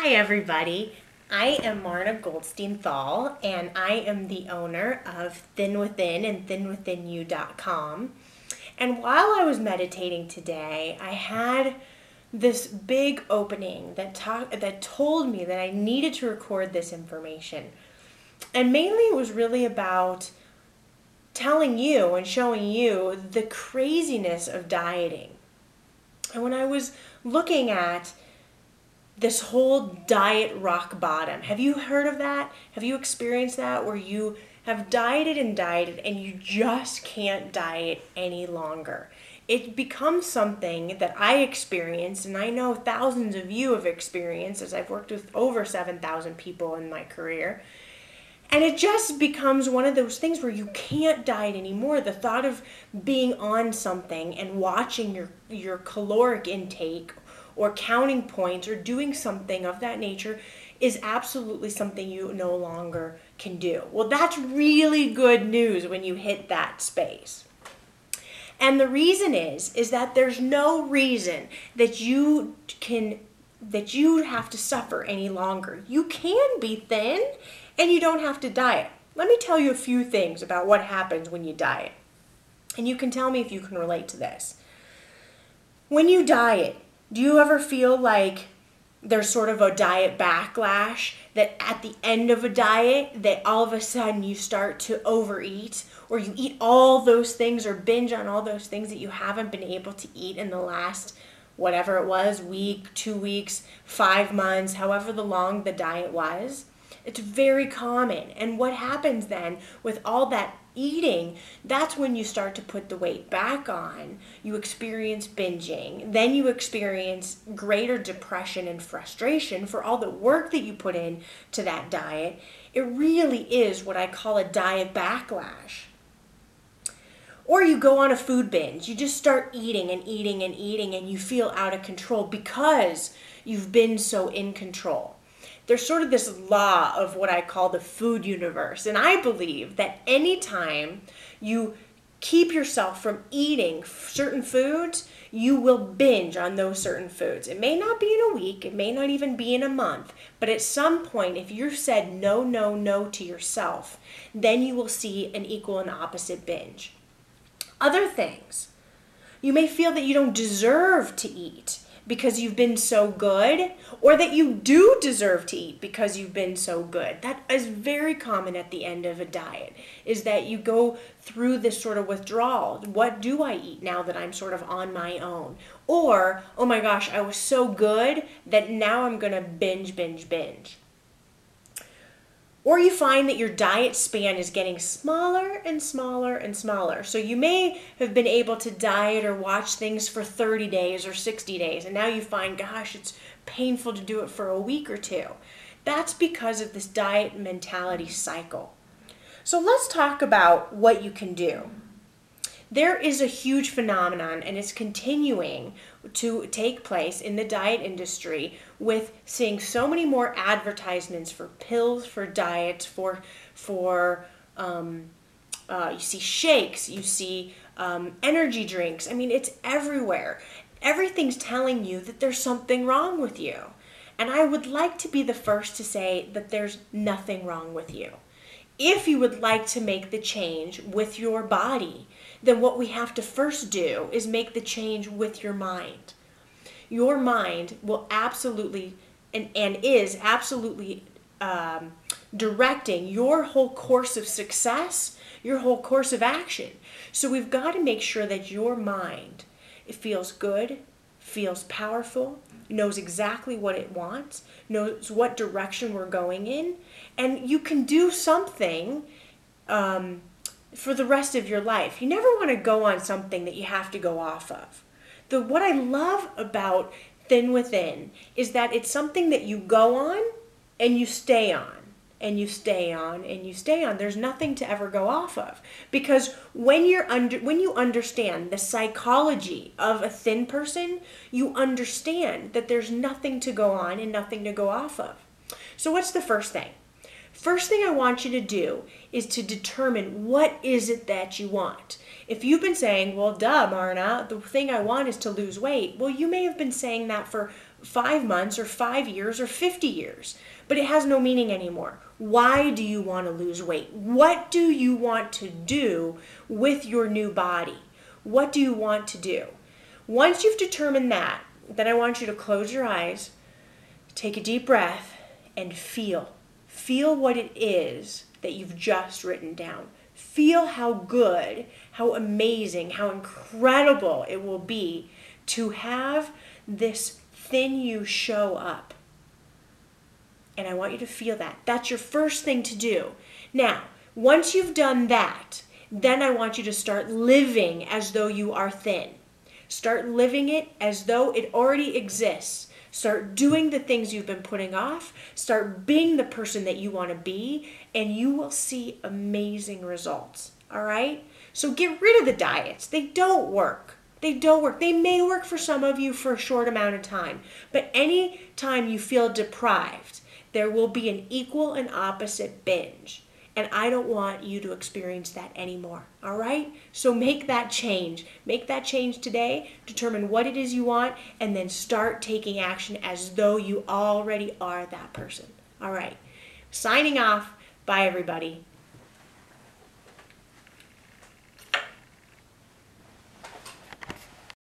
Hi, everybody. I am Marna Goldstein Thall, and I am the owner of Thin Within and thinwithinyou.com. And while I was meditating today, I had this big opening that told me that I needed to record this information. And mainly it was really about telling you and showing you the craziness of dieting. And when I was looking at this whole diet rock bottom. Have you heard of that? Have you experienced that where you have dieted and you just can't diet any longer? It becomes something that I experienced, and I know thousands of you have experienced as I've worked with over 7,000 people in my career. And it just becomes one of those things where you can't diet anymore. The thought of being on something and watching your caloric intake or counting points or doing something of that nature is absolutely something you no longer can do. Well, that's really good news when you hit that space. And the reason is that there's no reason that you have to suffer any longer. You can be thin and you don't have to diet. Let me tell you a few things about what happens when you diet. And you can tell me if you can relate to this. When you diet, do you ever feel like there's sort of a diet backlash, that at the end of a diet that all of a sudden you start to overeat, or you eat all those things or binge on all those things that you haven't been able to eat in the last whatever it was, week, 2 weeks, 5 months, however long the diet was? It's very common. And what happens then with all that eating, that's when you start to put the weight back on. You experience binging. Then you experience greater depression and frustration for all the work that you put in to that diet. It really is what I call a diet backlash. Or you go on a food binge. You just start eating and eating and eating, and you feel out of control because you've been so in control. There's sort of this law of what I call the food universe. And I believe that anytime you keep yourself from eating certain foods, you will binge on those certain foods. It may not be in a week, it may not even be in a month, but at some point, if you've said no, no, no to yourself, then you will see an equal and opposite binge. Other things, you may feel that you don't deserve to eat because you've been so good, or that you do deserve to eat because you've been so good. That is very common at the end of a diet, is that you go through this sort of withdrawal. What do I eat now that I'm sort of on my own? Or, oh my gosh, I was so good that now I'm going to binge. Or you find that your diet span is getting smaller and smaller and smaller. So you may have been able to diet or watch things for 30 days or 60 days, and now you find, gosh, it's painful to do it for a week or two. That's because of this diet mentality cycle. So let's talk about what you can do. There is a huge phenomenon, and it's continuing to take place in the diet industry with seeing so many more advertisements for pills, for diets, you see shakes, you see energy drinks. I mean, it's everywhere. Everything's telling you that there's something wrong with you. And I would like to be the first to say that there's nothing wrong with you. If you would like to make the change with your body, then what we have to first do is make the change with your mind. Your mind will absolutely and is absolutely directing your whole course of success, your whole course of action. So we've got to make sure that your mind, it feels good, feels powerful, knows exactly what it wants, knows what direction we're going in, and you can do something for the rest of your life. You never want to go on something that you have to go off of. What I love about Thin Within is that it's something that you go on and you stay on. And you stay on and you stay on. There's nothing to ever go off of, because when you understand the psychology of a thin person, you understand that there's nothing to go on and nothing to go off of. So what's the first thing? First thing I want you to do is to determine what is it that you want. If you've been saying, well, duh, Marna, the thing I want is to lose weight. Well, you may have been saying that for 5 months or 5 years or 50 years, but it has no meaning anymore. Why do you want to lose weight? What do you want to do with your new body? What do you want to do? Once you've determined that, then I want you to close your eyes, take a deep breath, and feel. Feel what it is that you've just written down. Feel how good, how amazing, how incredible it will be to have this thin you show up. And I want you to feel that. That's your first thing to do. Now, once you've done that, then I want you to start living as though you are thin. Start living it as though it already exists. Start doing the things you've been putting off. Start being the person that you want to be, and you will see amazing results. All right? So get rid of the diets. They don't work. They don't work. They may work for some of you for a short amount of time, but any time you feel deprived, there will be an equal and opposite binge. And I don't want you to experience that anymore, all right? So make that change. Make that change today. Determine what it is you want, and then start taking action as though you already are that person. All right. Signing off. Bye, everybody.